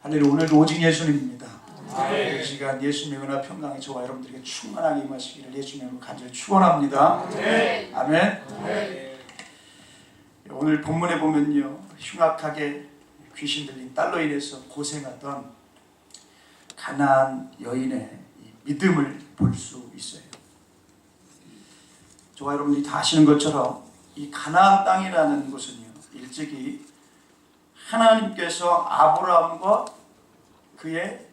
할렐루야. 오늘도 오직 예수님입니다. 이 시간 예수님의 은혜와 평강이 저와 여러분들에게 충만하게 임하시기를 예수님으로 간절히 축원합니다. 아멘. 오늘 본문에 보면요, 흉악하게 귀신 들린 딸로 인해서 고생하던 가나안 여인의 믿음을 볼 수 있어요. 저와 여러분들이 다 아시는 것처럼 이 가나안 땅이라는 곳은요, 일찍이 하나님께서 아브라함과 그의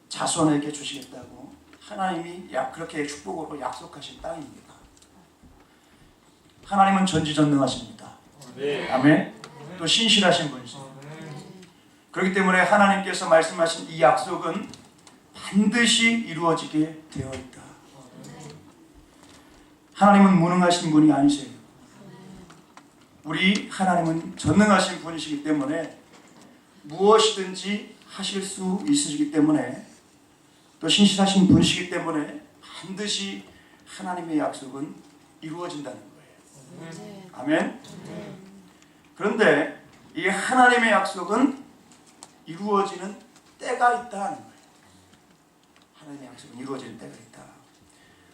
자손에게 주시겠다고 하나님이 그렇게 축복으로 약속하신 땅입니다. 하나님은 전지전능하십니다. 아멘. 또 신실하신 분이세요. 그렇기 때문에 하나님께서 말씀하신 이 약속은 반드시 이루어지게 되어 있다. 하나님은 무능하신 분이 아니세요. 우리 하나님은 전능하신 분이시기 때문에 무엇이든지 하실 수 있으시기 때문에 또 신실하신 분이시기 때문에 반드시 하나님의 약속은 이루어진다는 거예요. 아멘. 그런데 이 하나님의 약속은 이루어지는 때가 있다는 거예요. 하나님의 약속은 이루어지는 때가 있다.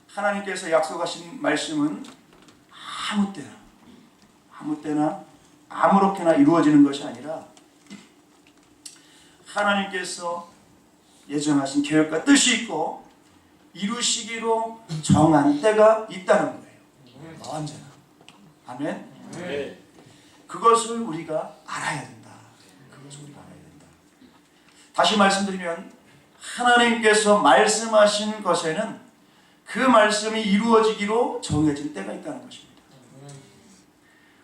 하나님께서 약속하신 말씀은 아무 때나 아무렇게나 이루어지는 것이 아니라 하나님께서 예정하신 계획과 뜻이 있고 이루시기로 정한 때가 있다는 거예요. 언제나. 아멘. 그것을 우리가 알아야 된다. 다시 말씀드리면 하나님께서 말씀하신 것에는 그 말씀이 이루어지기로 정해진 때가 있다는 것입니다.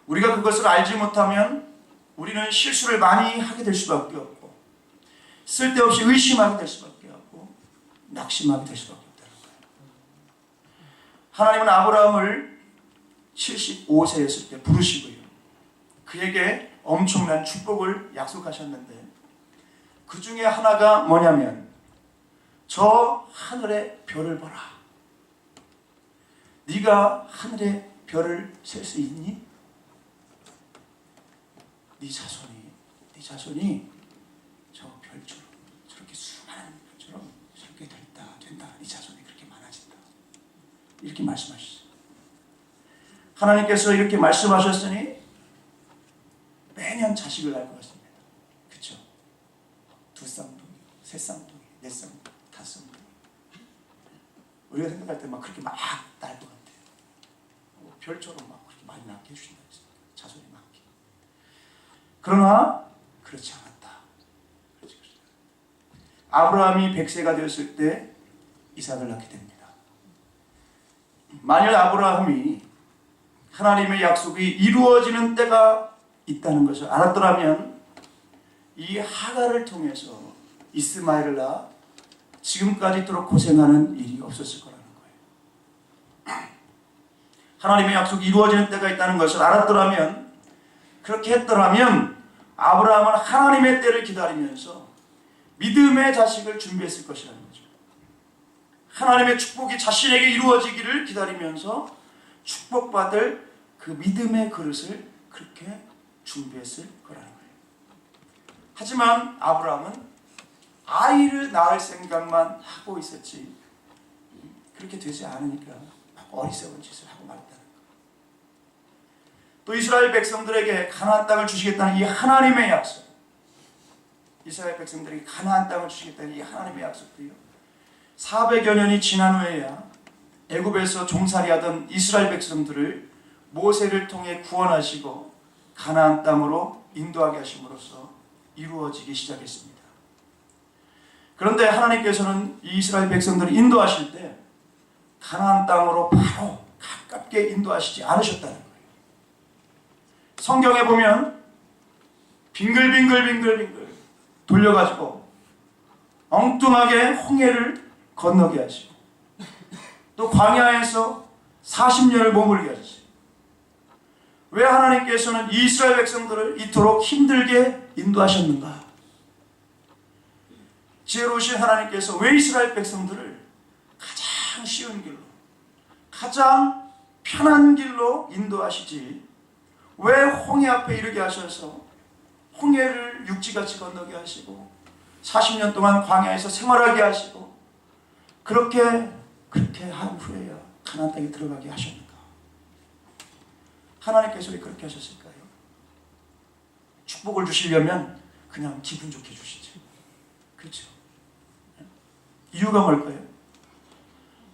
우리가 그것을 알지 못하면 우리는 실수를 많이 하게 될 수밖에 없고 쓸데없이 의심하게 될 수밖에 없고 낙심하게 될 수밖에 없다는 거예요. 하나님은 아브라함을 75세였을 때 부르시고요, 그에게 엄청난 축복을 약속하셨는데 그 중에 하나가 뭐냐면 저 하늘의 별을 보라. 네가 하늘의 별을 셀 수 있니? 네 자손이 저 별처럼 저렇게 수많은 별처럼 저렇게 된다. 네 자손이 그렇게 많아진다. 이렇게 말씀하셨어요. 하나님께서 이렇게 말씀하셨으니 매년 자식을 낳을 것 같습니다. 그렇죠? 2쌍둥이, 3쌍둥이, 4쌍둥이, 5쌍둥이. 우리가 생각할 때 막 그렇게 막 낳을 것 같아요. 별처럼 막 그렇게 많이 낳게 해주신다. 자손이 많게. 그러나 그렇지 않았다. 아브라함이 100세가 되었을 때 이삭을 낳게 됩니다. 만일 아브라함이 하나님의 약속이 이루어지는 때가 있다는 것을 알았더라면 이 하갈을 통해서 이스마엘을 낳아 지금까지 있도록 고생하는 일이 없었을 거라는 거예요. 하나님의 약속이 이루어지는 때가 있다는 것을 알았더라면, 그렇게 했더라면 아브라함은 하나님의 때를 기다리면서 믿음의 자식을 준비했을 것이라는 거죠. 하나님의 축복이 자신에게 이루어지기를 기다리면서 축복받을 그 믿음의 그릇을 그렇게 준비했을 거라는 거예요. 하지만 아브라함은 아이를 낳을 생각만 하고 있었지 그렇게 되지 않으니까 어리석은 짓을 하고 말았다는 거예요. 또 이스라엘 백성들에게 가나안 땅을 주시겠다는 이 하나님의 약속, 이스라엘 백성들에게 가나안 땅을 주시겠다는 이 하나님의 약속도요, 400여 년이 지난 후에야 애굽에서 종살이하던 이스라엘 백성들을 모세를 통해 구원하시고 가나안 땅으로 인도하게 하심으로써 이루어지기 시작했습니다. 그런데 하나님께서는 이 이스라엘 백성들을 인도하실 때 가나안 땅으로 바로 가깝게 인도하시지 않으셨다는 거예요. 성경에 보면 빙글빙글 돌려가지고 엉뚱하게 홍해를 건너게 하시고 또 광야에서 40년을 머물게 하셨어요. 왜 하나님께서는 이스라엘 백성들을 이토록 힘들게 인도하셨는가? 지혜로우신 하나님께서 왜 이스라엘 백성들을 가장 쉬운 길로, 가장 편한 길로 인도하시지 왜 홍해 앞에 이르게 하셔서 홍해를 육지같이 건너게 하시고 40년 동안 광야에서 생활하게 하시고 그렇게 한 후에야 가나안 땅에 들어가게 하셨는가? 하나님께서 왜 그렇게 하셨을까요? 축복을 주시려면 그냥 기분 좋게 주시지. 그렇죠? 이유가 뭘까요?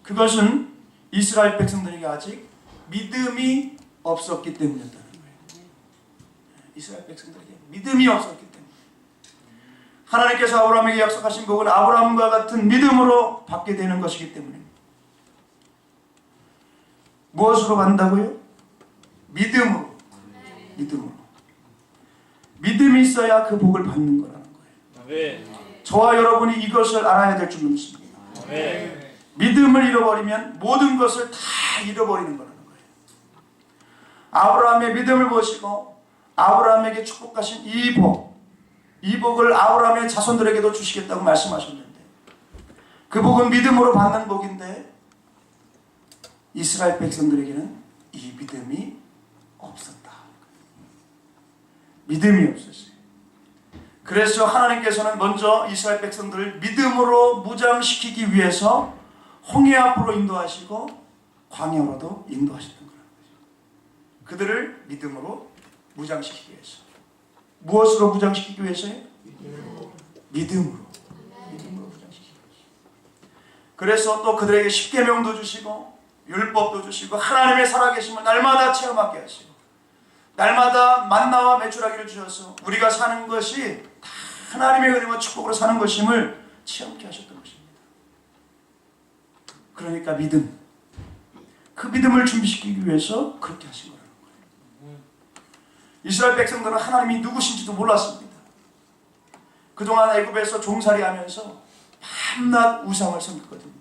그것은 이스라엘 백성들에게 아직 믿음이 없었기 때문이었다는 거예요. 이스라엘 백성들에게 믿음이 없었기 때문에. 하나님께서 아브라함에게 약속하신 복은 아브라함과 같은 믿음으로 받게 되는 것이기 때문입니다. 무엇으로 받는다고요? 믿음으로. 믿음이 있어야 그 복을 받는 거라는 거예요. 저와 여러분이 이것을 알아야 될 줄 믿습니다. 믿음을 잃어버리면 모든 것을 다 잃어버리는 거라는 거예요. 아브라함의 믿음을 보시고 아브라함에게 축복하신 이 복을 아브라함의 자손들에게도 주시겠다고 말씀하셨는데 그 복은 믿음으로 받는 복인데 이스라엘 백성들에게는 이 믿음이 없었다. 믿음이 없었어요. 그래서 하나님께서는 먼저 이스라엘 백성들을 믿음으로 무장시키기 위해서 홍해 앞으로 인도하시고 광야로도 인도하셨던 거라는 거죠. 그들을 믿음으로 무장시키기 위해서. 무엇으로 무장시키기 위해서요? 믿음으로 무장시키기 위해서. 그래서 또 그들에게 십계명도 주시고 율법도 주시고 하나님의 살아계심을 날마다 체험하게 하시고 날마다 만나와 메추라기를 주셔서 우리가 사는 것이 다 하나님의 은혜와 축복으로 사는 것임을 체험케 하셨던 것입니다. 그러니까 믿음, 그 믿음을 준비시키기 위해서 그렇게 하신 거라는 거예요. 이스라엘 백성들은 하나님이 누구신지도 몰랐습니다. 그동안 애굽에서 종살이하면서 밤낮 우상을 섬겼거든요.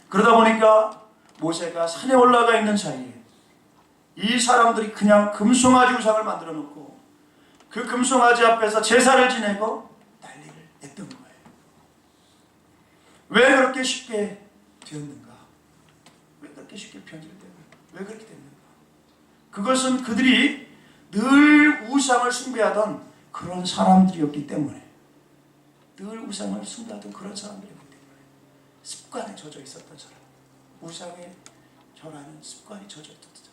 그러다 보니까 모세가 산에 올라가 있는 사이에 이 사람들이 그냥 금송아지 우상을 만들어 놓고 그 금송아지 앞에서 제사를 지내고 난리를 냈던 거예요. 왜 그렇게 쉽게 되었는가? 왜 그렇게 쉽게 변질되었는가? 왜 그렇게 됐는가? 그것은 그들이 늘 우상을 숭배하던 그런 사람들이었기 때문에 늘 우상을 숭배하던 그런 사람들이었기 때문에 습관에 젖어 있었던 사람, 우상에 절하는 습관이 젖어 있었던 사람,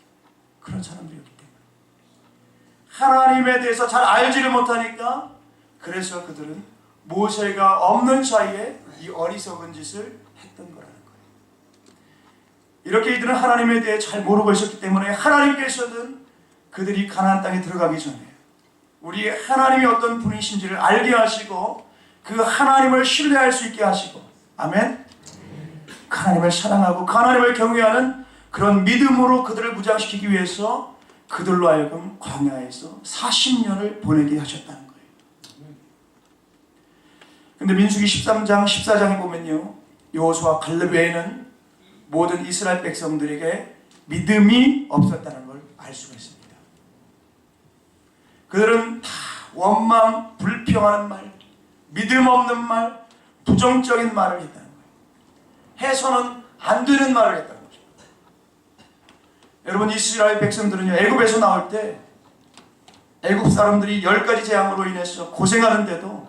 그런 사람들이었기 때문에 하나님에 대해서 잘 알지를 못하니까 그래서 그들은 모세가 없는 사이에 이 어리석은 짓을 했던 거라는 거예요. 이렇게 이들은 하나님에 대해 잘 모르고 있었기 때문에 하나님께서는 그들이 가나안 땅에 들어가기 전에 우리 하나님이 어떤 분이신지를 알게 하시고 그 하나님을 신뢰할 수 있게 하시고 아멘? 그 하나님을 사랑하고 그 하나님을 경외하는 그런 믿음으로 그들을 무장시키기 위해서 그들로 하여금 광야에서 40년을 보내게 하셨다는 거예요. 근데 민수기 13장 14장에 보면요, 여호수아 갈렙 외에는 모든 이스라엘 백성들에게 믿음이 없었다는 걸 알 수가 있습니다. 그들은 다 원망, 불평하는 말, 믿음 없는 말, 부정적인 말을 했다는 거예요. 해서는 안 되는 말을 했다는 거죠. 여러분, 이스라엘 백성들은요, 애굽에서 나올 때 애굽 사람들이 10가지 재앙으로 인해서 고생하는데도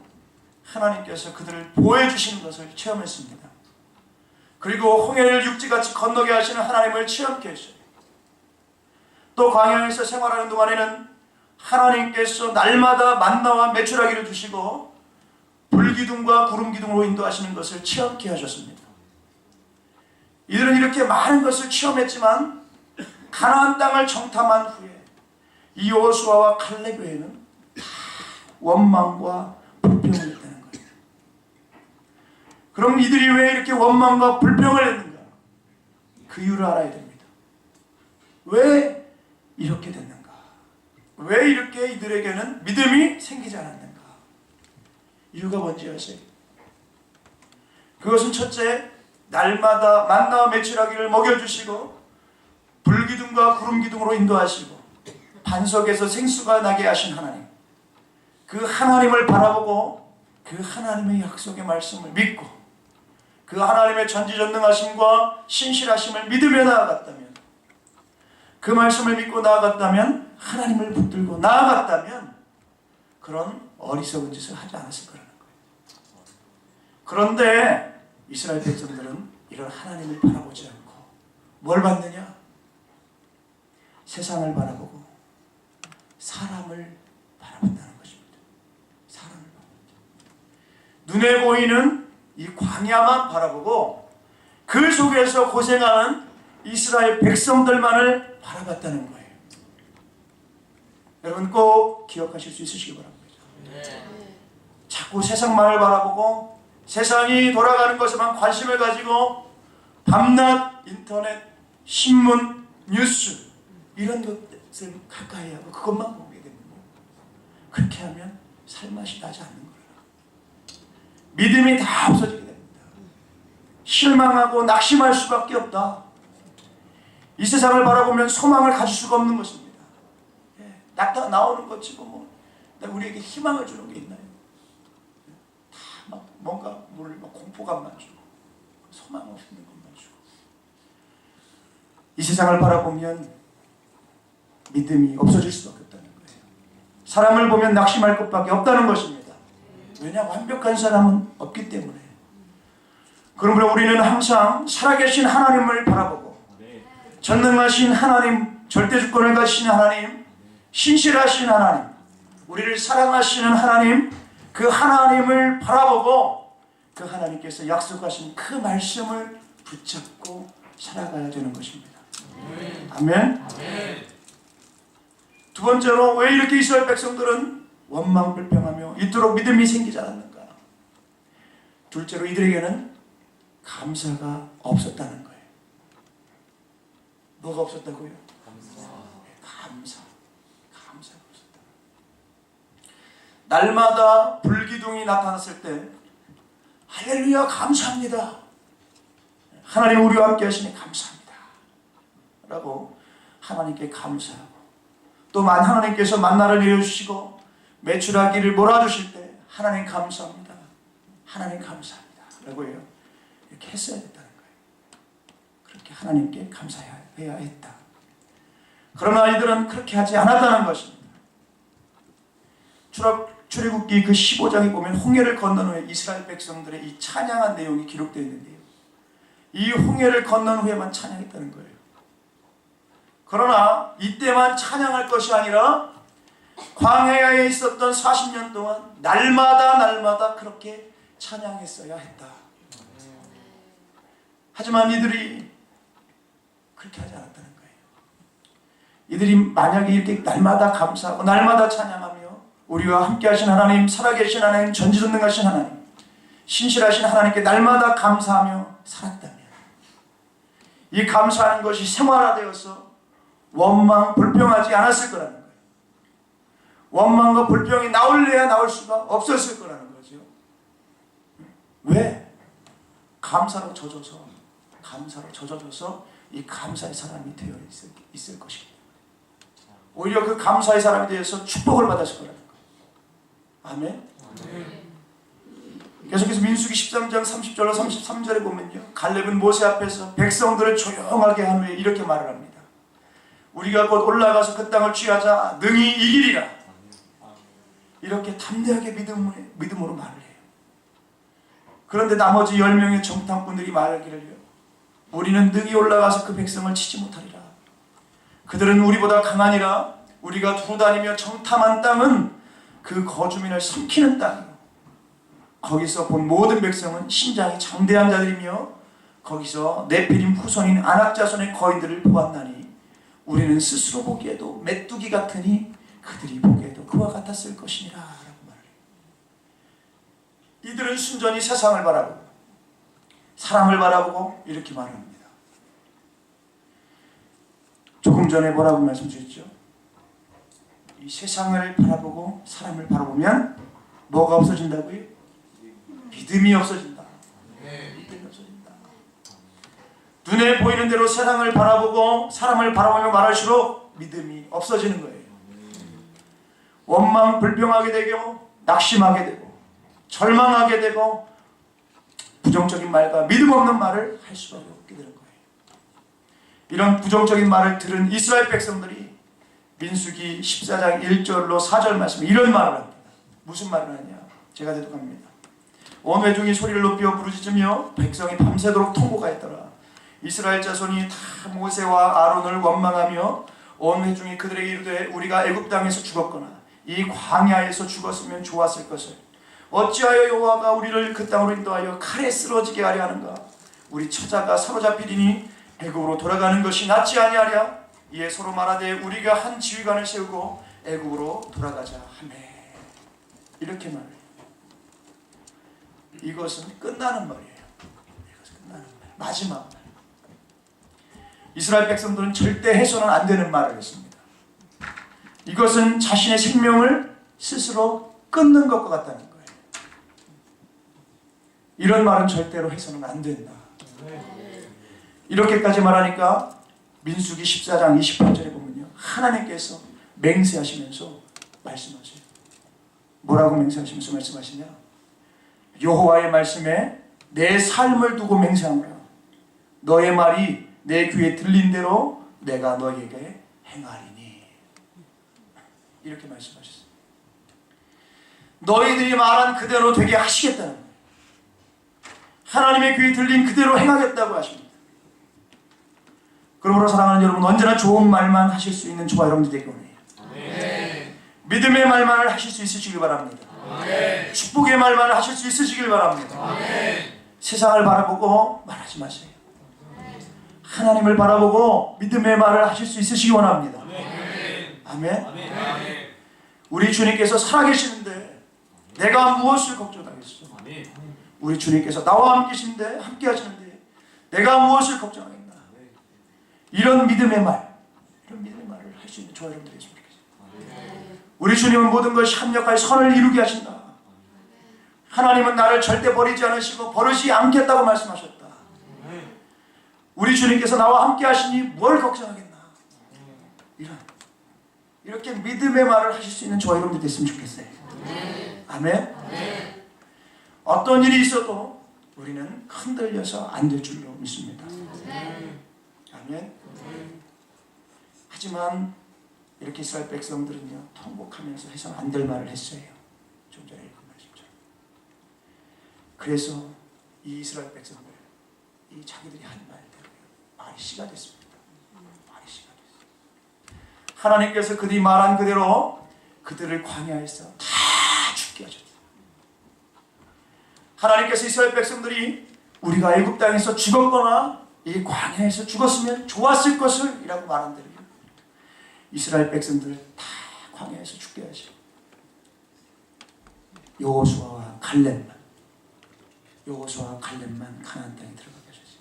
하나님께서 그들을 보호해 주시는 것을 체험했습니다. 그리고 홍해를 육지같이 건너게 하시는 하나님을 체험케 했어요. 또 광야에서 생활하는 동안에는 하나님께서 날마다 만나와 메추라기를 주시고 불기둥과 구름기둥으로 인도하시는 것을 체험케 하셨습니다. 이들은 이렇게 많은 것을 체험했지만 가나안 땅을 정탐한 후에 이 여호수아와 칼렙 외에는 다 원망과 불평을 했다는 거예요. 그럼 이들이 왜 이렇게 원망과 불평을 했는가? 그 이유를 알아야 됩니다. 왜 이렇게 됐는가? 왜 이렇게 이들에게는 믿음이 생기지 않았는가? 이유가 뭔지 아세요? 그것은 첫째, 날마다 만나와 메추라기를 먹여주시고 불기둥과 구름기둥으로 인도하시고 반석에서 생수가 나게 하신 하나님, 그 하나님을 바라보고 그 하나님의 약속의 말씀을 믿고 그 하나님의 전지전능하심과 신실하심을 믿으며 나아갔다면, 그 말씀을 믿고 나아갔다면, 하나님을 붙들고 나아갔다면 그런 어리석은 짓을 하지 않았을 거라는 거예요. 그런데 이스라엘 백성들은 이런 하나님을 바라보지 않고 뭘 봤느냐? 세상을 바라보고 사람을 바라본다는 것입니다. 사람을 바라본다. 눈에 보이는 이 광야만 바라보고 그 속에서 고생하는 이스라엘 백성들만을 바라봤다는 거예요. 여러분 꼭 기억하실 수 있으시기 바랍니다. 자꾸 세상만을 바라보고 세상이 돌아가는 것에만 관심을 가지고 밤낮 인터넷, 신문, 뉴스 이런 것을 가까이 하고 그것만 보게 됩니다. 그렇게 하면 살맛이 나지 않는 거예요. 믿음이 다 없어지게 됩니다. 실망하고 낙심할 수밖에 없다. 이 세상을 바라보면 소망을 가질 수가 없는 것입니다. 나오는 것 치고 뭐 우리에게 희망을 주는 게 있나요? 다 막 뭔가 막 공포감만 주고 소망 없는 것만 주고 이 세상을 바라보면 믿음이 없어질 수밖에 없다는 거예요. 사람을 보면 낙심할 것밖에 없다는 것입니다. 왜냐? 완벽한 사람은 없기 때문에. 그러므로 우리는 항상 살아계신 하나님을 바라보고 전능하신 하나님, 절대주권을 가지신 하나님, 신실하신 하나님, 우리를 사랑하시는 하나님, 그 하나님을 바라보고 그 하나님께서 약속하신 그 말씀을 붙잡고 살아가야 되는 것입니다. 아멘. 두 번째로 왜 이렇게 이스라엘 백성들은 원망불평하며 이토록 믿음이 생기지 않았는가? 둘째로 이들에게는 감사가 없었다는 거예요. 뭐가 없었다고요? 감사가 없었다. 날마다 불기둥이 나타났을 때 할렐루야 감사합니다. 하나님 우리와 함께 하시니 감사합니다 라고 하나님께 감사하고 또 하나님께서 만나를 내려주시고 매출하기를 몰아주실 때 하나님 감사합니다. 하나님 감사합니다 라고 해요. 이렇게 했어야 됐다는 거예요. 그렇게 하나님께 감사해야 했다. 그러나 이들은 그렇게 하지 않았다는 것입니다. 출애굽기 그 15장에 보면 홍해를 건넌 후에 이스라엘 백성들의 이 찬양한 내용이 기록되어 있는데요. 이 홍해를 건넌 후에만 찬양했다는 거예요. 그러나 이때만 찬양할 것이 아니라 광야에 있었던 40년 동안 날마다 그렇게 찬양했어야 했다. 하지만 이들이 그렇게 하지 않았다는 거예요. 이들이 만약에 이렇게 날마다 감사하고 날마다 찬양하며 우리와 함께 하신 하나님, 살아계신 하나님, 전지전능하신 하나님, 신실하신 하나님께 날마다 감사하며 살았다면 이 감사하는 것이 생활화되어서 원망, 불평하지 않았을 거라는 거예요. 원망과 불평이 나올래야 나올 수가 없었을 거라는 거죠. 왜? 감사로 젖어져서 이 감사의 사람이 되어 있을 것입니다. 오히려 그 감사의 사람이 되어서 축복을 받았을 거라는 거예요. 아멘. 계속해서 민수기 13장 30절로 33절에 보면요, 갈렙은 모세 앞에서 백성들을 조용하게 한 후에 이렇게 말을 합니다. 우리가 곧 올라가서 그 땅을 취하자 능히 이기리라. 이렇게 담대하게 믿음으로 말을 해요. 그런데 나머지 10명의 정탐꾼들이 말하기를요, 우리는 능히 올라가서 그 백성을 치지 못하리라. 그들은 우리보다 강하니라. 우리가 두루 다니며 정탐한 땅은 그 거주민을 삼키는 땅이요, 거기서 본 모든 백성은 신장이 장대한 자들이며 거기서 네피림 후손인 아낙 자손의 거인들을 보았나니 우리는 스스로 보기에도 메뚜기 같으니 그들이 보기에도 그와 같았을 것이니라 라고 말해요. 이들은 순전히 세상을 바라보고 사람을 바라보고 이렇게 말합니다. 조금 전에 뭐라고 말씀드렸죠? 이 세상을 바라보고 사람을 바라보면 뭐가 없어진다고요? 믿음이 없어진다. 믿음이 없어진다. 눈에 보이는 대로 세상을 바라보고 사람을 바라보며 말할수록 믿음이 없어지는 거예요. 원망, 불평하게 되고 낙심하게 되고 절망하게 되고 부정적인 말과 믿음 없는 말을 할 수밖에 없게 되는 거예요. 이런 부정적인 말을 들은 이스라엘 백성들이 민수기 14장 1절로 4절 말씀에 이런 말을 합니다. 무슨 말을 하냐? 제가 대독합니다. 온 회중이 소리를 높여 부르짖으며 백성이 밤새도록 통곡하였더라. 이스라엘 자손이 다 모세와 아론을 원망하며 온 회중이 그들에게 이르되 우리가 애굽 땅에서 죽었거나 이 광야에서 죽었으면 좋았을 것을 어찌하여 여호와가 우리를 그 땅으로 인도하여 칼에 쓰러지게 하려 하는가? 우리 처자가 사로잡히리니 애굽으로 돌아가는 것이 낫지 아니하랴? 이에 서로 말하되 우리가 한 지휘관을 세우고 애굽으로 돌아가자 하매. 이렇게 말해요. 이것은 끝나는 말이에요. 이것은 끝나는 말. 마지막 말. 이스라엘 백성들은 절대 해서는 안 되는 말을 했습니다. 이것은 자신의 생명을 스스로 끊는 것과 같다는 거예요. 이런 말은 절대로 해서는 안 된다. 이렇게까지 말하니까 민수기 14장 28절에 보면요, 하나님께서 맹세하시면서 말씀하세요. 뭐라고 맹세하시면서 말씀하시냐? 여호와의 말씀에 내 삶을 두고 맹세하노라. 너의 말이 내 귀에 들린 대로 내가 너에게 행하리니. 이렇게 말씀하셨어요. 너희들이 말한 그대로 되게 하시겠다는 거예요. 하나님의 귀에 들린 그대로 행하겠다고 하십니다. 그러므로 사랑하는 여러분, 언제나 좋은 말만 하실 수 있는 저와 여러분들 되기 원해요. 믿음의 말만을 하실 수 있으시길 바랍니다. 축복의 말만을 하실 수 있으시길 바랍니다. 세상을 바라보고 말하지 마세요. 하나님을 바라보고 믿음의 말을 하실 수 있으시기 원합니다. 아멘. 우리 주님께서 살아계시는데 내가 무엇을 걱정하겠어? 우리 주님께서 나와 함께 하시는데 내가 무엇을 걱정하겠나? 이런 믿음의 말, 이런 믿음의 말을 할 수 있는 저와 여러분들이 있으면 좋겠습니다. 우리 주님은 모든 것이 합력하여 선을 이루게 하신다. 하나님은 나를 절대 버리지 않으시고 버리지 않겠다고 말씀하셨다. 우리 주님께서 나와 함께 하시니 뭘 걱정하겠나? 이렇게 믿음의 말을 하실 수 있는 저와 여러분들이 됐으면 좋겠어요. 아멘. 어떤 일이 있어도 우리는 흔들려서 안 될 줄로 믿습니다. 아멘. 하지만 이렇게 이스라엘 백성들은요, 통곡하면서 해서는 안 될 말을 했어요. 좀 전에 읽은 말씀처럼. 그래서 이 이스라엘 백성들, 이 자기들이 한 말대로 말이 씨가 됐습니다. 말이 씨가 됐어요. 하나님께서 그들이 말한 그대로 그들을 광야에서 다 죽게 하셨어요. 하나님께서 이스라엘 백성들이 우리가 애굽 땅에서 죽었거나 이 광야에서 죽었으면 좋았을 것을 이라고 말한 대로 이스라엘 백성들을 다 광야에서 죽게 하시고 여호수아와 갈렙만 가나안 땅에 들어가게 하셨어요.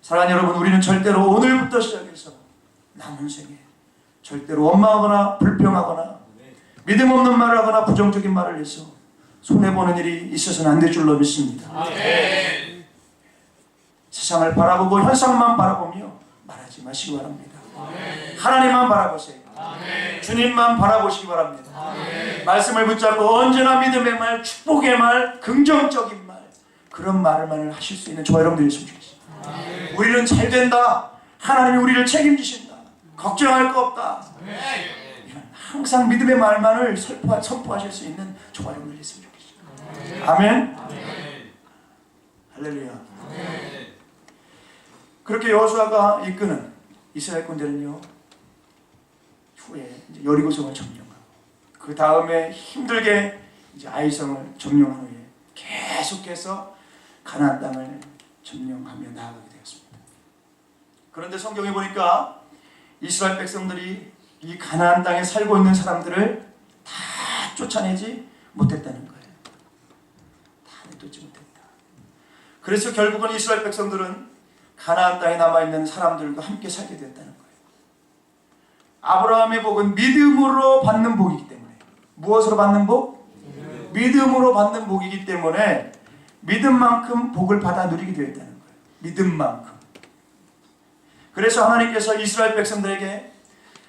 사랑하는 여러분, 우리는 절대로 오늘부터 시작해서 남은 생에 절대로 원망하거나 불평하거나 믿음 없는 말을 하거나 부정적인 말을 해서 손해보는 일이 있어서는 안 될 줄로 믿습니다. 아멘. 세상을 바라보고 현상만 바라보며 말하지 마시기 바랍니다. 아멘. 하나님만 바라보세요. 아멘. 주님만 바라보시기 바랍니다. 아멘. 말씀을 붙잡고 언제나 믿음의 말, 축복의 말, 긍정적인 말, 그런 말을 하실 수 있는 저와 여러분들이 있으면 좋겠습니다. 아멘. 우리는 잘 된다. 하나님이 우리를 책임지신다. 걱정할 거 없다. 아멘. 항상 믿음의 말만을 선포하실 수 있는 저와 여러분들이 있으면 좋겠습니다. 아멘. 아멘. 할렐루야. 아멘. 그렇게 여호수아가 이끄는 이스라엘 군대는요, 후에 이제 여리고성을 점령하고 그 다음에 힘들게 이제 아이성을 점령한 후에 계속해서 가나안 땅을 점령하며 나아가게 되었습니다. 그런데 성경에 보니까 이스라엘 백성들이 이 가나안 땅에 살고 있는 사람들을 다 쫓아내지 못했다는 거예요. 다 내쫓지 못했다. 그래서 결국은 이스라엘 백성들은 가나안 땅에 남아있는 사람들과 함께 살게 됐다는 거예요. 아브라함의 복은 믿음으로 받는 복이기 때문에. 무엇으로 받는 복? 믿음으로 받는 복이기 때문에 믿음만큼 복을 받아 누리게 되었다는 거예요. 믿음만큼. 그래서 하나님께서 이스라엘 백성들에게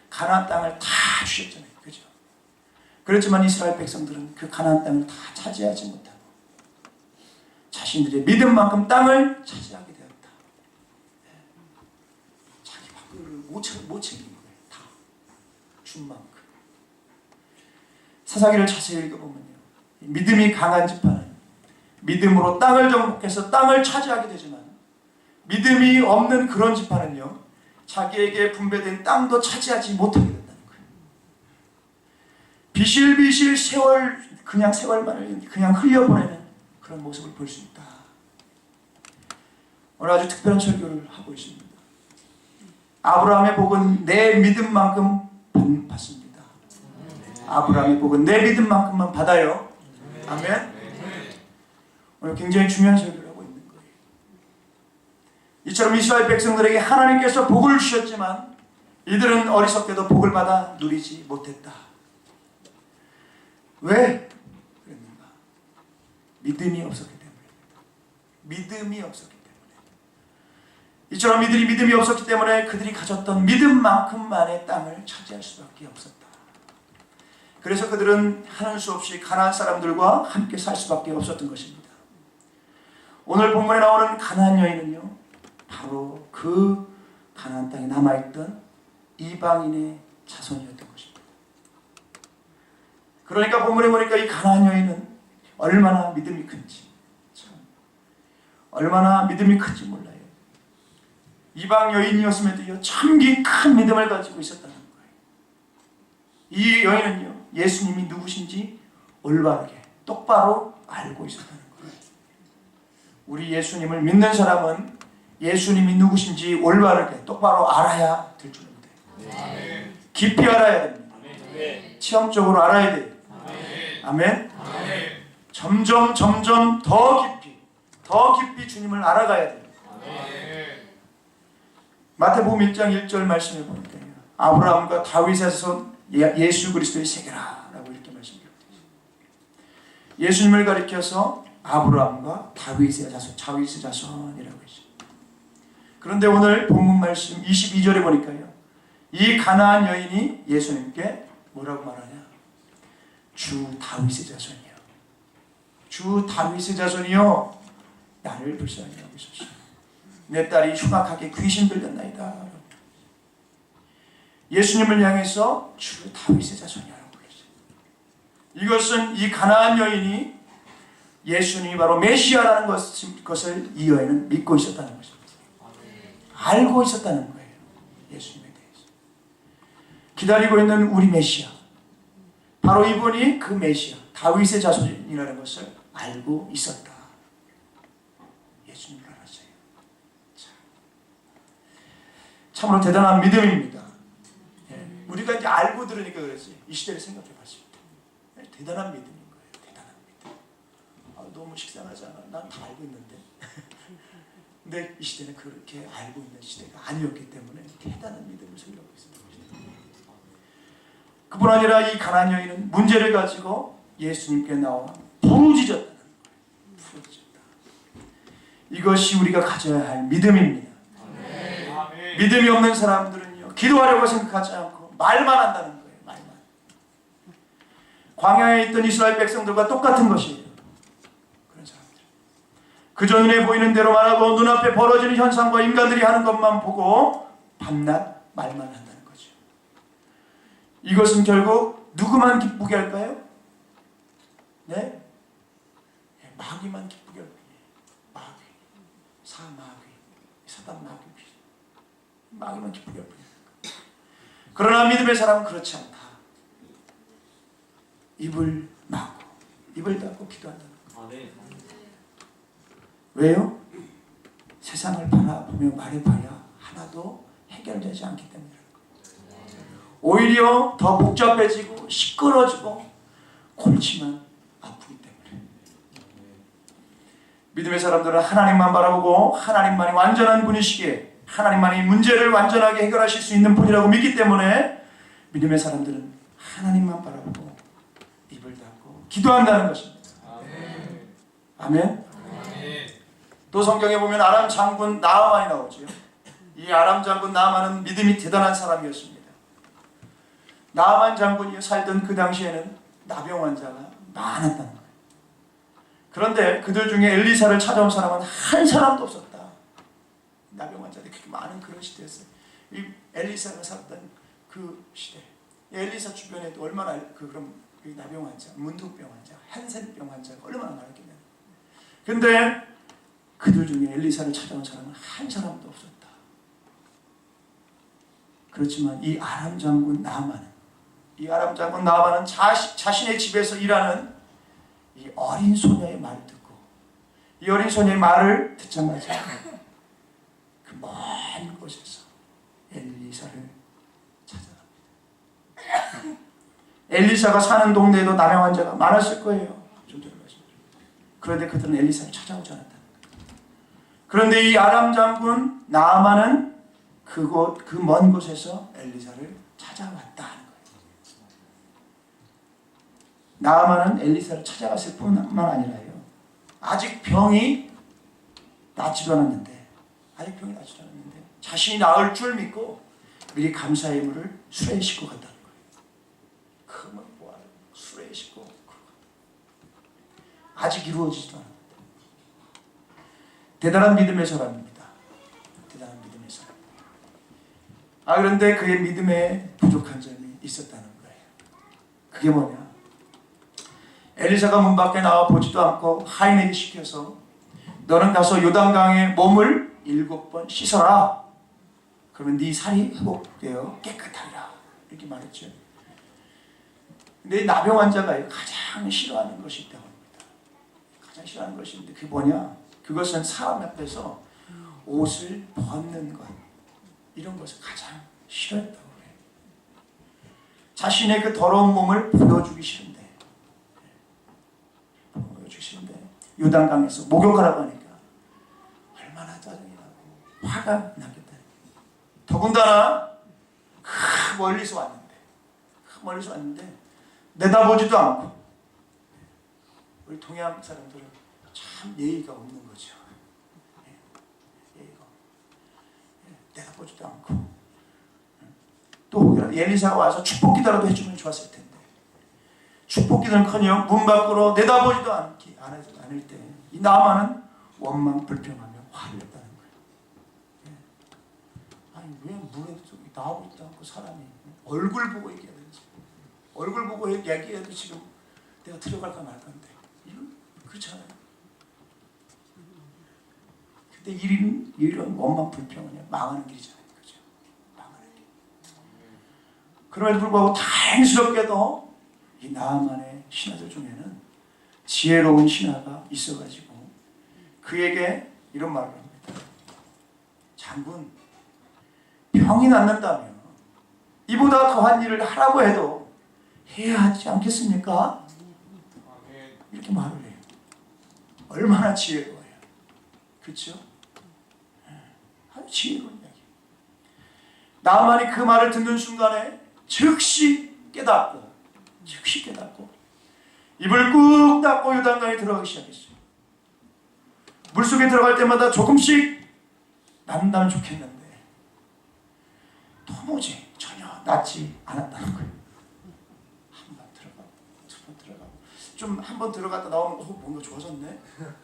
가나안 땅을 다 주셨잖아요. 그죠? 그렇지만 이스라엘 백성들은 그 가나안 땅을 다 차지하지 못하고 자신들의 믿음만큼 땅을 차지하게 되었다. 자기 밖을 못 챙긴 거예요. 다 준 만큼. 사사기를 자세히 읽어보면요, 믿음이 강한 지파는 믿음으로 땅을 정복해서 땅을 차지하게 되지만, 믿음이 없는 그런 지파는요, 자기에게 분배된 땅도 차지하지 못하게 된다는 거예요. 비실비실 세월만을 그냥 흘려보내는 그런 모습을 볼 수 있다. 오늘 아주 특별한 설교를 하고 있습니다. 아브라함의 복은 내 믿음만큼 받습니다. 아브라함의 복은 내 믿음만큼만 받아요. 아멘. 오늘 굉장히 중요한 설교를 하고 있는 거예요. 이처럼 이스라엘 백성들에게 하나님께서 복을 주셨지만 이들은 어리석게도 복을 받아 누리지 못했다. 왜 그랬는가? 믿음이 없었기 때문입니다. 믿음이 없었기 때문에. 이처럼 이들이 믿음이 없었기 때문에 그들이 가졌던 믿음만큼만의 땅을 차지할 수밖에 없었다. 그래서 그들은 하는 수 없이 가나안 사람들과 함께 살 수밖에 없었던 것입니다. 오늘 본문에 나오는 가나안 여인은요, 바로 그 가나안 땅에 남아있던 이방인의 자손이었던 것입니다. 그러니까 본문에 보니까 이 가나안 여인은 얼마나 믿음이 큰지, 참 얼마나 믿음이 큰지 몰라요. 이방 여인이었음에도 참기 큰 믿음을 가지고 있었다는 거예요. 이 여인은요, 예수님이 누구신지 올바르게 똑바로 알고 있었다는 거예요. 우리 예수님을 믿는 사람은 예수님이 누구신지 올바르게 똑바로 알아야 될 줄 믿어요. 깊이 알아야 됩니다. 체험적으로 알아야 돼요. 아멘. 점점 더 깊이 주님을 알아가야 돼요. 마태복음 1장 1절 말씀해 보니까요, 아브라함과 다윗의 자손 예수 그리스도의 세계라라고 이렇게 말씀드립니다. 예수님을 가리켜서 아브라함과 다윗의 자손이라고 했죠. 그런데 오늘 본문 말씀 22절에 보니까요, 이 가나안 여인이 예수님께 뭐라고 말하냐? 주 다윗의 자손이요. 주 다윗의 자손이요, 나를 불쌍히 여기소서. 내 딸이 흉악하게 귀신 들렸나이다. 예수님을 향해서 주 다윗의 자손이라고 불렀어요. 이것은 이 가나안 여인이 예수님이 바로 메시아라는 것을 이 여인은 믿고 있었다는 것입니다. 알고 있었다는 거예요. 예수님에 대해서. 기다리고 있는 우리 메시아, 바로 이분이 그 메시아, 다윗의 자손이라는 것을 알고 있었다. 예수님을 알았어요. 참으로 대단한 믿음입니다. 우리가 이제 알고 들으니까 그랬어요. 이 시대를 생각해 봤습니다. 대단한 믿음인 거예요. 대단한 믿음. 너무 식상하잖아. 난 다 알고 있는데. 근데 이 시대는 그렇게 알고 있는 시대가 아니었기 때문에 대단한 믿음을 소유하고 있습니다. 그뿐 아니라 이 가나안 여인은 문제를 가지고 예수님께 나와 부르짖었다는 거예요. 부르짖었다. 이것이 우리가 가져야 할 믿음입니다. 믿음이 없는 사람들은요, 기도하려고 생각하지 않고 말만 한다는 거예요. 말만. 광야에 있던 이스라엘 백성들과 똑같은 것이에요. 그런 사람들. 그저 눈에 보이는 대로 말하고 눈앞에 벌어지는 현상과 인간들이 하는 것만 보고 밤낮 말만 한다는 거죠. 이것은 결국 누구만 기쁘게 할까요? 네? 마귀만 기쁘게 할 뿐이에요. 마귀, 사단 마귀. 마귀만 기쁘게 할 뿐이야. 그러나 믿음의 사람은 그렇지 않다. 입을 막고 입을 닫고 기도한다는 거예요. 왜요? 세상을 바라보며 말해봐야 하나도 해결되지 않기 때문이라는 거예요. 오히려 더 복잡해지고 시끄러지고 골치만 아프기 때문에. 믿음의 사람들은 하나님만 바라보고 하나님만이 완전한 분이시기에 하나님만이 문제를 완전하게 해결하실 수 있는 분이라고 믿기 때문에 믿음의 사람들은 하나님만 바라보고 입을 닫고 기도한다는 것입니다. 아멘. 또 성경에 보면 아람 장군 나아만이 나오죠. 이 아람 장군 나아만은 믿음이 대단한 사람이었습니다. 나아만 장군이 살던 그 당시에는 나병 환자가 많았다는 거예요. 그런데 그들 중에 엘리사를 찾아온 사람은 한 사람도 없었다. 나병 환자들이 그렇게 많은 그런 시대였어요. 이 엘리사가 살았던 그 시대, 엘리사 주변에도 얼마나 그런 그 나병 환자, 문둥병 환자, 한센병 환자가 얼마나 많았겠냐. 근데 그들 중에 엘리사를 찾아온 사람은 한 사람도 없었다. 그렇지만 이 아람 장군 나아만은 자신의 집에서 일하는 이 어린 소녀의 말을 듣고, 이 어린 소녀의 말을 듣자마자 그 먼 곳에서 엘리사를 찾아갑니다. 엘리사가 사는 동네에도 남양 환자가 많았을 거예요. 좀 전에 말씀드렸습니다. 그런데 그들은 엘리사를 찾아오지 않았다는 거예요. 그런데 이 아람 장군 나아만은 그 먼 곳에서 엘리사를 찾아왔다 하는 거예요. 나아만은 엘리사를 찾아갔을 뿐만 아니라요, 아직 병이 낫지도 않았는데 자신이 나을 줄 믿고 미리 감사의 물을 수레에 싣고 갔다는 거예요. 금을 보아요. 수레에 싣고 아직 이루어지지도 않았는데. 대단한 믿음의 사람입니다. 대단한 믿음의 사람. 그런데 그의 믿음에 부족한 점이 있었다는 거예요. 그게 뭐냐? 엘리사가 문 밖에 나와 보지도 않고 하인에게 시켜서 너는 가서 요단강에 몸을 7번 씻어라. 그러면 네 살이 회복되어 깨끗하리라. 이렇게 말했죠. 근데 나병 환자가 가장 싫어하는 것이 있다고 합니다. 가장 싫어하는 것이 있는데 그게 뭐냐? 그것은 사람 앞에서 옷을 벗는 것, 이런 것을 가장 싫어했다고 해요. 자신의 그 더러운 몸을 보여주기 싫은데 요단강에서 목욕하라고 하니까 얼마나 짜증이 나고 화가 나겠다. 더군다나 멀리서 왔는데 내다보지도 않고, 우리 동양 사람들은 참 예의가 없는 거죠. 예의가 내다보지도 않고, 또 엘리사가 와서 축복기도라도 해주면 좋았을 텐데 축복기도는커녕 문 밖으로 내다보지도 않을 때 이 나아만은 원망 불평하며 화를 냈다는 거예요. 아니 왜 문에 나오고 있다 않고 사람이 얼굴 보고 얘기해야 되지? 얼굴 보고 얘기해도 지금 내가 들어갈까 말까인데 이건 그렇잖아요. 근데 이런 원망 불평은 망하는 길이잖아요. 그죠? 망하는 길. 그럼에도 불구하고 다행스럽게도 이 나아만의 신하들 중에는 지혜로운 신하가 있어가지고 그에게 이런 말을 합니다. 장군, 병이 낫는다면 이보다 더한 일을 하라고 해도 해야 하지 않겠습니까? 이렇게 말을 해요. 얼마나 지혜로워요. 그렇죠? 아주 지혜로운 이야기. 나아만이 그 말을 듣는 순간에 즉시 깨닫고 입을 꾹 닫고 요단강에 들어가기 시작했어요. 물속에 들어갈 때마다 조금씩 낫는다면 좋겠는데 도무지 전혀 낫지 않았다는 거예요. 한 번 들어가고 두 번 들어가고 좀 한 번 들어갔다 나오면 뭔가 좋아졌네.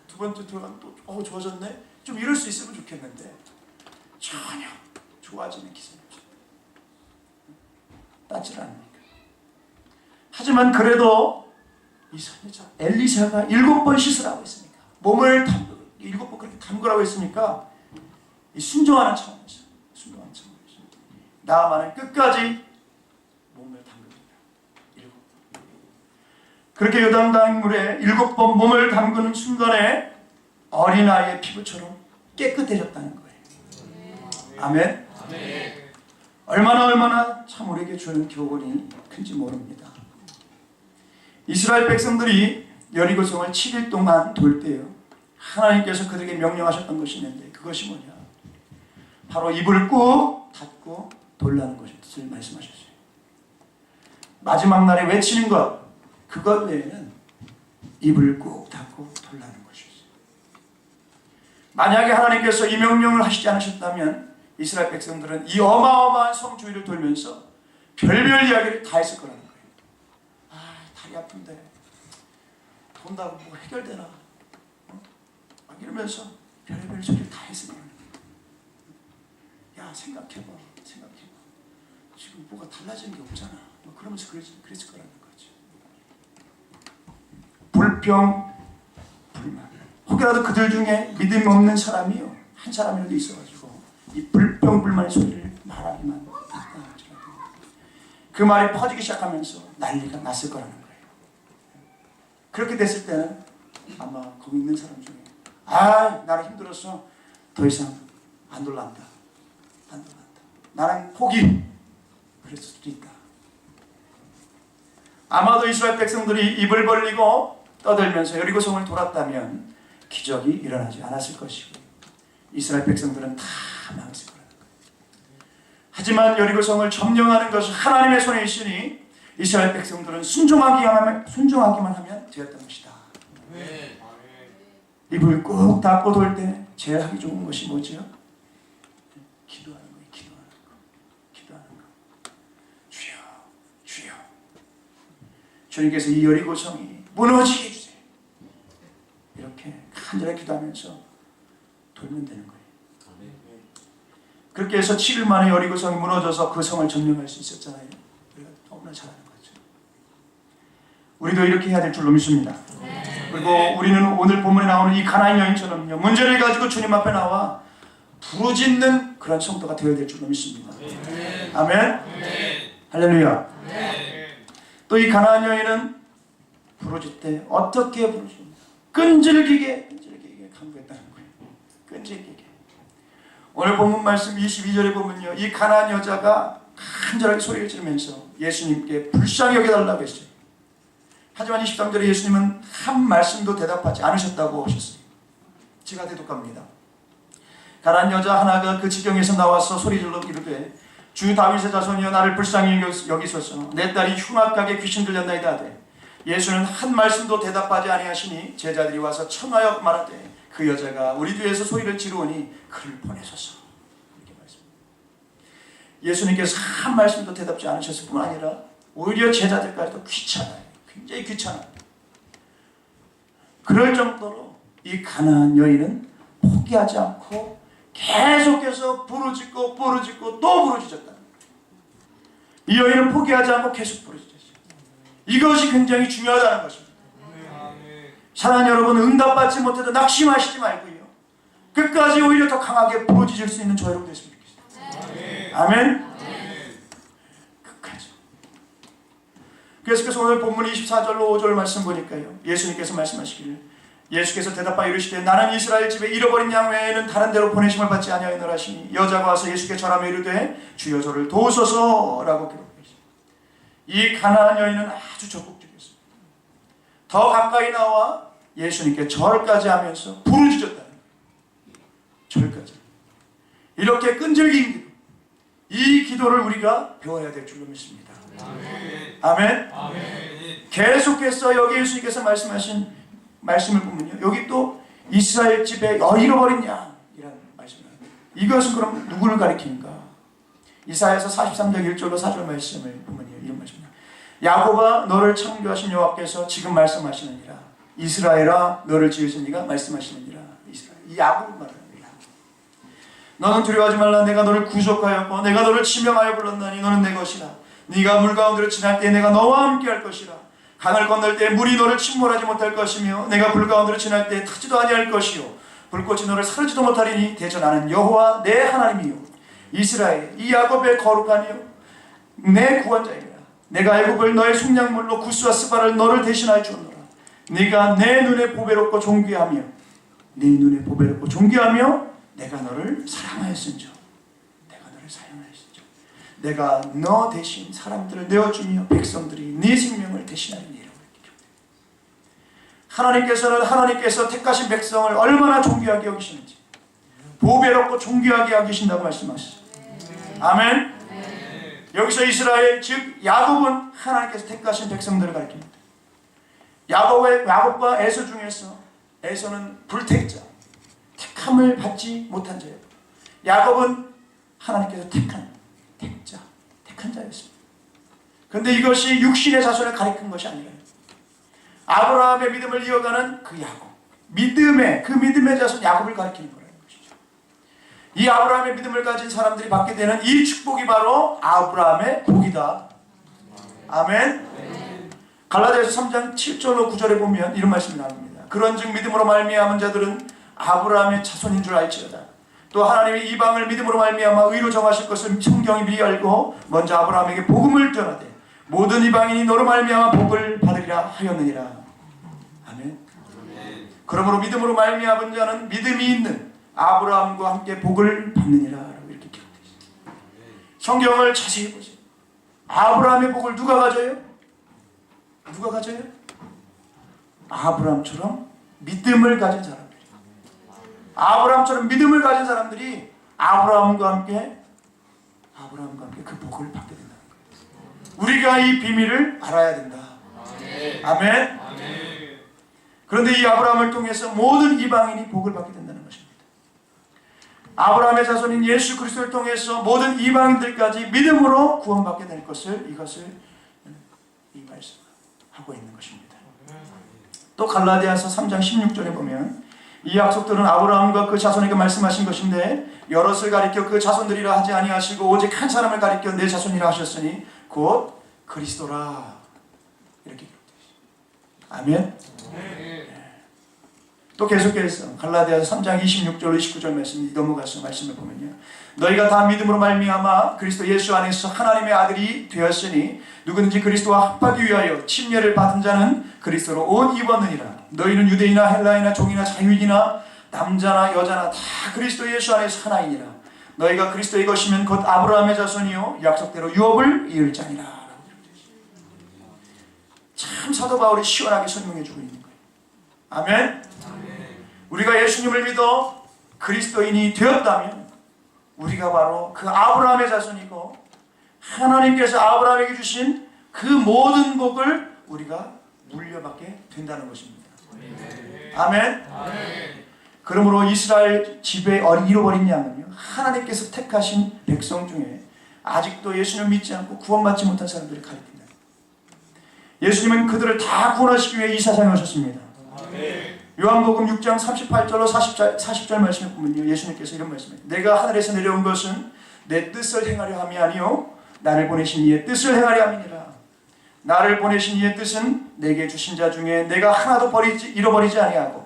두 번째 들어가면 또 좋아졌네. 좀 이럴 수 있으면 좋겠는데 전혀 좋아지는 기색이 없습니다. 낫질 않으니까. 하지만 그래도 이 선지자 엘리사가 7번 씻으라고 했으니까, 몸을 7번 그렇게 담그라고 했으니까 이 순종하는 차원에서 나아만은 끝까지 몸을 담깁니다. 7번. 그렇게 요단강 물에 7번 몸을 담그는 순간에 어린아이의 피부처럼 깨끗해졌다는 거예요. 아멘. 얼마나 참 우리에게 주는 교훈이 큰지 모릅니다. 이스라엘 백성들이 여리고성을 7일 동안 돌 때요, 하나님께서 그들에게 명령하셨던 것이 있는데 그것이 뭐냐? 바로 입을 꾹 닫고 돌라는 것을 말씀하셨어요. 마지막 날에 외치는 것, 그것 외에는 입을 꾹 닫고 돌라는 것이었어요. 만약에 하나님께서 이 명령을 하시지 않으셨다면 이스라엘 백성들은 이 어마어마한 성 주위를 돌면서 별별 이야기를 다 했을 거라는 거예요. 다리 아픈데 돈다고 뭐 해결되나? 막 이러면서 별별 소리를 다 했으면, 야 생각해봐. 지금 뭐가 달라지는 게 없잖아. 뭐 그러면서 그랬을 거라는 거죠. 불평, 불만. 혹여라도 그들 중에 믿음 없는 사람이요, 한 사람이라도 있어가지고 이 불평, 불만의 소리를 말하기만 그 말이 퍼지기 시작하면서 난리가 났을 거라는 거예요. 그렇게 됐을 때는 아마 거기 있는 사람 중에 나는 힘들었어. 더 이상 안 놀란다. 안 놀란다. 나는 포기. 그랬을 수도 있다. 아마도 이스라엘 백성들이 입을 벌리고 떠들면서 여리고성을 돌았다면 기적이 일어나지 않았을 것이고 이스라엘 백성들은 다 망했을 거라는 거예요. 하지만 여리고성을 점령하는 것은 하나님의 손에 있으니 이스라엘 백성들은 순종하기만 하면 되었던 것이다. 입을 꾹 닫고 돌 때 제일 하기 좋은 것이 뭐죠? 기도하는 거예요. 기도하는 거. 주여, 주여. 주님께서 이 여리고성이 무너지게 해주세요. 이렇게 간절히 기도하면서 돌면 되는 거예요. 그렇게 해서 7일 만에 여리고성이 무너져서 그 성을 점령할 수 있었잖아요. 우리가 너무나 잘하는 거죠. 우리도 이렇게 해야 될 줄로 믿습니다. 그리고 우리는 오늘 본문에 나오는 이 가나안 여인처럼요, 문제를 가지고 주님 앞에 나와 부르짖는 그런 성도가 되어야 될 줄로 믿습니다. 아멘. 할렐루야. 또 이 가나안 여인은 부르짖되 어떻게 부르짖습니까? 끈질기게 간구했다는 거예요. 끈질기게. 오늘 본문 말씀 22절에 보면요, 이 가나안 여자가 간절하게 소리를 지르면서 예수님께 불쌍히 여겨달라고 했어요. 하지만 23절에 예수님은 한 말씀도 대답하지 않으셨다고 하셨어요. 제가 대독합니다. 가나안 여자 하나가 그 지경에서 나와서 소리질러 이르되 주 다윗의 자손이여 나를 불쌍히 여기소서. 내 딸이 흉악하게 귀신 들렸나이다 하되 예수는 한 말씀도 대답하지 아니하시니 제자들이 와서 청하여 말하되 그 여자가 우리 뒤에서 소리를 지르오니 그를 보내소서. 이렇게 말씀합니다. 예수님께서 한 말씀도 대답지 않으셨을 뿐 아니라 오히려 제자들까지도 귀찮아요. 굉장히 귀찮아요. 그럴 정도로 이 가나안 여인은 포기하지 않고 계속해서 부르짖고 또 부르짖었다. 이 여인은 포기하지 않고 계속 부르짖었어요. 이것이 굉장히 중요하다는 것입니다. 사랑하는 여러분, 응답받지 못해도 낙심하시지 말고요, 끝까지 오히려 더 강하게 부르짖을 수 있는 저 여러분 됐으면 좋겠습니다. 아멘. 끝까지. 그래서 오늘 본문 24절로 5절 말씀 보니까요, 예수님께서 말씀하시기를 예수께서 대답하여 이르시되 나는 이스라엘 집에 잃어버린 양 외에는 다른 데로 보내심을 받지 아니하였노라 하시니 여자가 와서 예수께 절하며 이르되 주여 저를 도우소서라고 기록했습니다. 이 가나안 여인은 아주 적극적이었습니다. 더 가까이 나와 예수님께 절까지 하면서 부르짖었다는 거예요. 절까지. 이렇게 끈질긴 기도, 이 기도를 우리가 배워야 될 줄로 믿습니다. 아멘. 아멘. 계속해서 여기 예수님께서 말씀하신 말씀을 보면요, 여기 또 이스라엘 집에 잃어버린 양이라는 말씀을 합니다. 이것은 그럼 누구를 가리키는가? 이사야서 43장 1절로 4절 말씀을 보면요, 이런 말씀입니다. 야곱아 너를 창조하신 여호와께서 지금 말씀하시느니라. 이스라엘아 너를 지으신 이가 말씀하시느니라. 이스라엘, 이 야곱을 말합니다. 너는 두려워하지 말라. 내가 너를 구속하였고 내가 너를 지명하여 불렀나니 너는 내 것이라. 네가 물 가운데로 지날 때 내가 너와 함께 할 것이라. 강을 건널 때 물이 너를 침몰하지 못할 것이며 내가 불 가운데로 지날 때 타지도 아니할 것이요 불꽃이 너를 사르지도 못하리니 대저 나는 여호와 내 하나님이요 이스라엘 이 야곱의 거룩하니요 내 구원자이라. 내가 애굽을 너의 속량물로 구스와 스바를 너를 대신하여 주었노라. 네가 내 눈에 보배롭고 존귀하며 내가 너를 사랑하였은즉 내가 너 대신 사람들을 내어주며 백성들이 네 생명을 대신하리니. 하나님께서 택하신 백성을 얼마나 존귀하게 여기시는지, 보배롭고 존귀하게 여기신다고 말씀하시죠. 아멘. 여기서 이스라엘 즉 야곱은 하나님께서 택하신 백성들을 가리킵니다. 야곱과 에서 중에서 에서는 불택자, 택함을 받지 못한 자예요. 야곱은 하나님께서 택한 자였습니다. 그런데 이것이 육신의 자손을 가리킨 것이 아니라 아브라함의 믿음을 이어가는 그 야곱, 믿음의 자손 야곱을 가리키는 거라는 것이죠. 이 아브라함의 믿음을 가진 사람들이 받게 되는 이 축복이 바로 아브라함의 복이다. 아멘. 갈라디아서 3장 7절로 9절에 보면 이런 말씀이 나옵니다. 그런즉 믿음으로 말미암은 자들은 아브라함의 자손인 줄 알지어다. 또 하나님이 이방을 믿음으로 말미암아 의로 정하실 것을 성경이 미리 알고 먼저 아브라함에게 복음을 전하되 모든 이방인이 너로 말미암아 복을 받으리라 하였느니라. 아멘. 그러므로 믿음으로 말미암은 자는 믿음이 있는 아브라함과 함께 복을 받느니라. 이렇게 기록되어 있습니다. 성경을 자세히 보세요. 아브라함의 복을 누가 가져요? 누가 가져요? 아브라함처럼 믿음을 가진 사람들이. 아브라함처럼 믿음을 가진 사람들이 아브라함과 함께 그 복을 받게 된다는 거예요. 우리가 이 비밀을 알아야 된다. 아멘. 그런데 이 아브라함을 통해서 모든 이방인이 복을 받게 된다는 것입니다. 아브라함의 자손인 예수 그리스도를 통해서 모든 이방인들까지 믿음으로 구원받게 될 것을 이것을 이 말씀하고 있는 것입니다. 또 갈라디아서 3장 16절에 보면 이 약속들은 아브라함과 그 자손에게 말씀하신 것인데 여럿을 가리켜 그 자손들이라 하지 아니하시고 오직 한 사람을 가리켜 내 자손이라 하셨으니 곧 그리스도라. 이렇게 기록되어 있습니다. 아멘. 또 계속해서 갈라디아서 3장 26절 29절 말씀 넘어가서 말씀을 보면요. 너희가 다 믿음으로 말미암아 그리스도 예수 안에서 하나님의 아들이 되었으니 누구든지 그리스도와 합하기 위하여 침례를 받은 자는 그리스도로 옷 입었느니라. 너희는 유대인이나 헬라이나 종이나 자유인이나 남자나 여자나 다 그리스도 예수 안에서 하나이니라. 너희가 그리스도의 것이면 곧 아브라함의 자손이요 약속대로 유업을 이을 자니라. 참 사도 바울이 시원하게 설명해 주고 있는 거예요. 아멘. 우리가 예수님을 믿어 그리스도인이 되었다면 우리가 바로 그 아브라함의 자손이고 하나님께서 아브라함에게 주신 그 모든 복을 우리가 물려받게 된다는 것입니다. 아멘. 그러므로 이스라엘 집에 잃어버린 양은요, 하나님께서 택하신 백성 중에 아직도 예수님을 믿지 않고 구원받지 못한 사람들을 가리킨다. 예수님은 그들을 다 구원하시기 위해 이 세상에 오셨습니다. 요한복음 6장 38절로 40절 말씀을 보면요, 예수님께서 이런 말씀을 해요. 내가 하늘에서 내려온 것은 내 뜻을 행하려 함이 아니요 나를 보내신 이의 뜻을 행하려 함이니라. 나를 보내신 이의 뜻은 내게 주신 자 중에 내가 하나도 잃어버리지 아니하고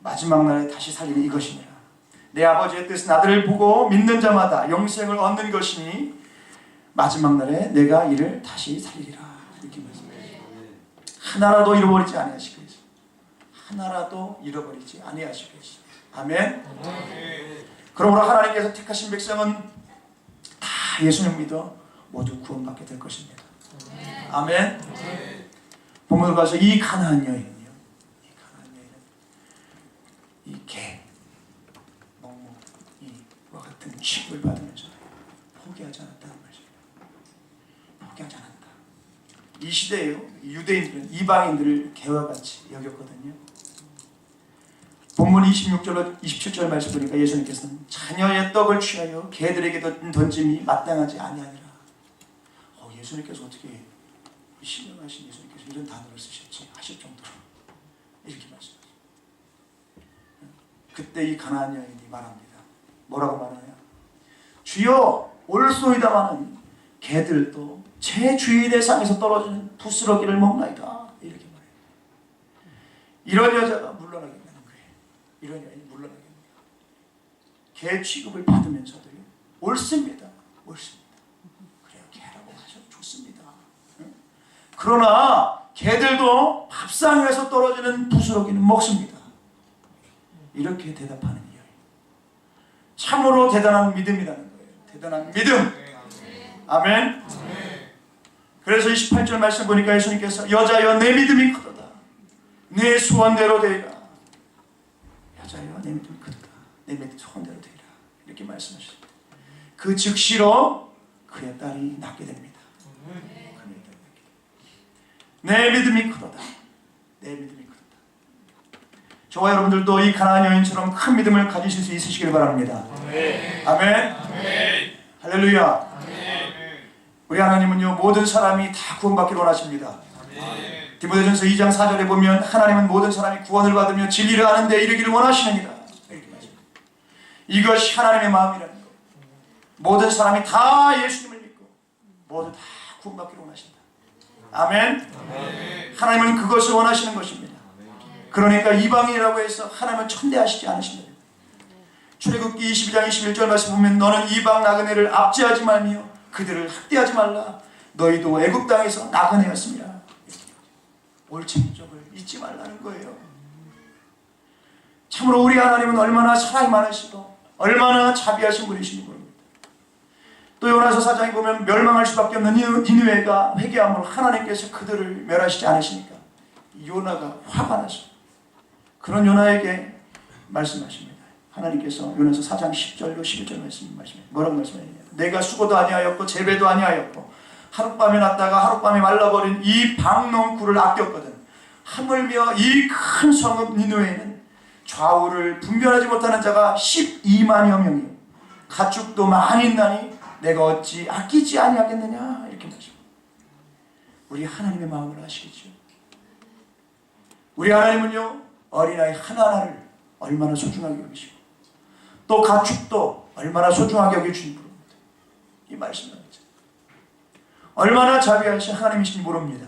마지막 날에 다시 살리는 이것이니라. 내 아버지의 뜻은 아들을 보고 믿는 자마다 영생을 얻는 것이니 마지막 날에 내가 이를 다시 살리리라. 이렇게 말씀하십니다. 하나라도 잃어버리지 아니하시고 계십니다. 하나라도 잃어버리지 아니하시고 계십니다. 아멘. 그러므로 하나님께서 택하신 백성은 다 예수님 믿어 모두 구원받게 될 것입니다. 아멘. 본문을 봐서 이 가나안 여인은요, 이 개, 멍멍, 이와 같은 취급을 받으면서 포기하지 않았다는 말입니다. 포기하지 않았다. 이 시대에요, 유대인들은 이방인들을 개와 같이 여겼거든요. 본문 26절로 27절 말씀 보니까 예수님께서는 자녀의 떡을 취하여 개들에게 던짐이 마땅하지 아니하니라. 예수님께서 어떻게 신령하신 예수님께서 이런 단어를 쓰셨지 하실 정도로 이렇게 말씀하십니다. 그때 이 가나안 여인이 말합니다. 뭐라고 말하냐? 주여 올소이다마는 개들도 제 주인의 상에서 떨어지는 부스러기를 먹나이다. 이렇게 말해요. 이런 여자가 물러나게 되는 거예요. 이런 여인이 물러나게 됩니다. 개 취급을 받으면서도요, 옳습니다. 옳습니다. 그래요, 개라고 하셔도 좋습니다. 그러나 개들도 밥상 위에서 떨어지는 부스러기는 먹습니다. 이렇게 대답하는 여인. 참으로 대단한 믿음이라는 거예요. 대단한 믿음. 아멘. 그래서 28절 말씀 보니까 예수님께서 여자여 내 믿음이 크도다. 내 소원대로 되리라. 여자여 내 믿음이 크도다. 내 소원대로 되리라. 이렇게 말씀하셨습니다. 그 즉시로 그의 딸이 낫게 됩니다. 내 믿음이 크도다. 내 믿음이 크도다. 저와 여러분들도 이 가나안 여인처럼 큰 믿음을 가지실 수 있으시길 바랍니다. 아멘. 아멘. 아멘. 할렐루야. 아멘. 우리 하나님은요, 모든 사람이 다 구원받기를 원하십니다. 아멘. 디모데전서 2장 4절에 보면 하나님은 모든 사람이 구원을 받으며 진리를 아는 데 이르기를 원하시느니라. 이렇게 말합니다. 이것이 하나님의 마음이라는 것. 모든 사람이 다 예수님을 믿고 모두 다 구원받기로 원하신다. 아멘. 하나님은 그것을 원하시는 것입니다. 그러니까 이방인이라고 해서 하나님은 천대하시지 않으신다. 출애굽기 22장 21절 말씀 보면 너는 이방 나그네를 압제하지 말며 그들을 학대하지 말라. 너희도 애굽 땅에서 나그네였습니다. 옳은 적을 잊지 말라는 거예요. 참으로 우리 하나님은 얼마나 사랑이 많으시고 얼마나 자비하신 분이신지 모릅니다. 또 요나서 4장에 보면 멸망할 수밖에 없는 니느웨가 회개함으로 하나님께서 그들을 멸하시지 않으시니까 요나가 화가 나서 그런 요나에게 말씀하십니다. 하나님께서 요나서 4장 10절로 11절 말씀해 뭐라고 말씀하시냐? 내가 수고도 아니하였고 재배도 아니하였고 하룻밤에 났다가 하룻밤에 말라버린 이 박농쿨을 아꼈거든. 하물며 이 큰 성읍 니느웨는 좌우를 분별하지 못하는 자가 12만여 명이요 가축도 많이 있나니 내가 어찌 아끼지 아니하겠느냐. 이렇게 말씀. 우리 하나님의 마음을 아시겠죠? 우리 하나님은요 어린아이 하나하나를 얼마나 소중하게 여기시고 또 가축도 얼마나 소중하게 여겨주신 분입니다. 이 말씀을 하죠. 얼마나 자비하신 하나님이신지 모릅니다.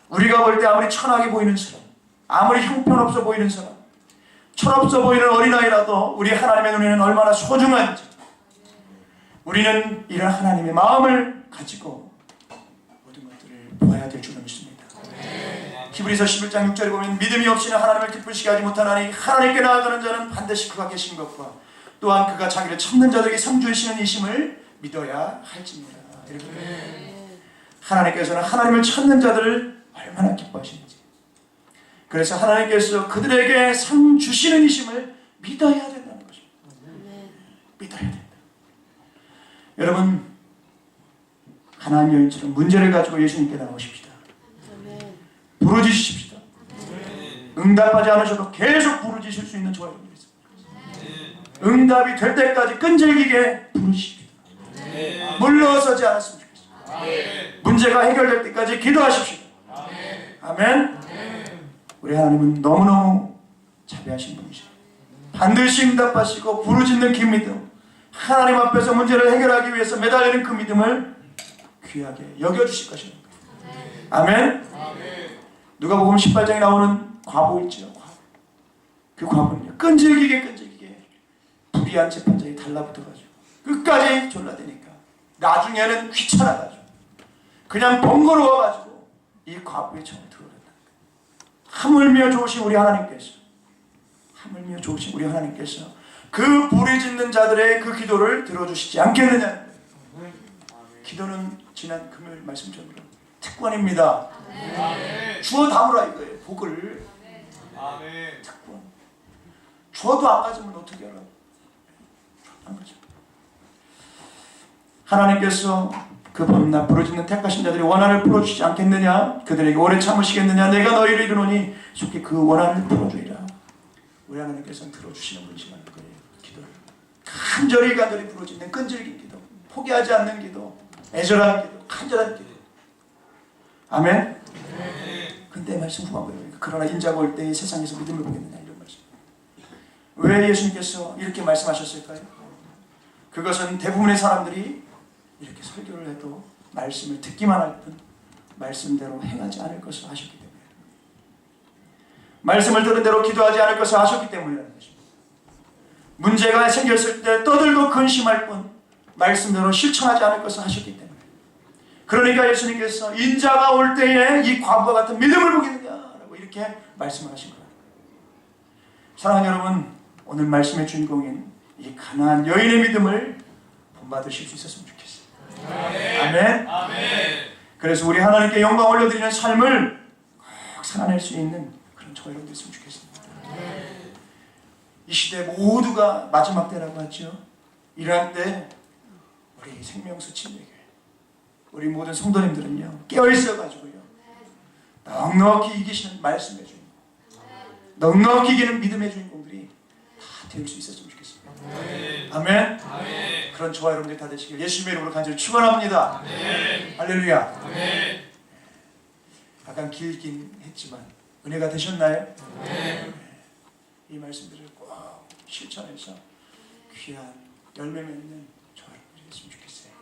우리가 볼 때 아무리 천하게 보이는 사람, 아무리 형편없어 보이는 사람, 철없어 보이는 어린아이라도 우리 하나님의 눈에는 얼마나 소중한지 우리는 이런 하나님의 마음을 가지고 모든 것들을 보아야 될 줄로 믿습니다. 히브리서 11장 6절에 보면 믿음이 없이는 하나님을 기쁘시게 하지 못하나니 하나님께 나아가는 자는 반드시 그가 계신 것과 또한 그가 자기를 찾는 자들에게 상 주시는 이심을 믿어야 할지니라. 이렇게 하나님께서는 하나님을 찾는 자들을 얼마나 기뻐하시는지, 그래서 하나님께서 그들에게 상 주시는 이심을 믿어야 된다는 것입니다. 믿어야 된다. 여러분, 가나안 여인처럼 문제를 가지고 예수님께 나오십시다. 부르짖으십시다. 응답하지 않으셔도 계속 부르짖을 수 있는 저와 여러분이 있습니다. 응답이 될 때까지 끈질기게 부르십시다. 물러서지 않았으면 좋겠습니다. 문제가 해결될 때까지 기도하십시오. 아멘. 우리 하나님은 너무너무 자비하신 분이시죠. 반드시 응답하시고 부르짖는 긴 믿음, 하나님 앞에서 문제를 해결하기 위해서 매달리는 그 믿음을 귀하게 여겨주실 것입니다. 아멘. 누가복음 18장에 나오는 과부 있죠. 그 과부는요 끈질기게 불의한 재판장에 달라붙어가지고 끝까지 졸라대니까 나중에는 귀찮아가지고 그냥 번거로워가지고 이 과부의 청을 들어간다. 하물며 좋으신 우리 하나님께서 그 부르짖는 자들의 그 기도를 들어주시지 않겠느냐. 기도는 지난 금요일 말씀처럼 특권입니다. 주어 담으라 이거예요. 복을 특권. 주어도 안 가지면 어떻게 하라고. 안 가져. 하나님께서 그 밤낮 부르짖는 택하신 자들의 원한을 풀어주시지 않겠느냐. 그들에게 오래 참으시겠느냐. 내가 너희를 이루노니 속히 그 원한을 풀어주리라. 우리 하나님께서는 들어주시는 분이시라는 거예요. 기도를 간절히 부르짖는 끈질긴 기도, 포기하지 않는 기도, 애절한 기도, 간절한 기도. 아멘. 근데 말씀 후반부에 그러나 인자가 올 때에 세상에서 믿음을 보겠느냐 이런 말씀. 왜 예수님께서 이렇게 말씀하셨을까요? 그것은 대부분의 사람들이 이렇게 설교를 해도 말씀을 듣기만 할 뿐 말씀대로 행하지 않을 것을 아셨기 때문에, 말씀을 들은 대로 기도하지 않을 것을 아셨기 때문이라는 것입니다. 문제가 생겼을 때 떠들고 근심할 뿐 말씀대로 실천하지 않을 것을 아셨기 때문에, 그러니까 예수님께서 인자가 올 때에 이 과부와 같은 믿음을 보겠느냐라고 이렇게 말씀을 하신 거예요. 사랑하는 여러분, 오늘 말씀의 주인공인 이 가나안 여인의 믿음을 본받으실 수 있었으면 좋겠어요. 아멘. 그래서 우리 하나님께 영광 올려드리는 삶을 꼭 살아낼 수 있는 그런 저와 여러분 됐으면 좋겠습니다. 이 시대 모두가 마지막 때라고 하죠. 이러한 때 우리 생명수 침례교회, 우리 모든 성도님들은요 깨어있어가지고요 넉넉히 이기시는 말씀의 주인공, 넉넉히 이기는 믿음의 주인공들이 다 될 수 있었으면 좋겠습니다. 아멘. 그런 저와 여러분들이 다 되시길 예수님의 이름으로 간절히 축원합니다. 할렐루야. 약간 길긴 했지만 은혜가 되셨나요? 이 말씀들을 꼭 실천해서 귀한 열매 맺는 저와 여러분들이 됐으면 좋겠어요.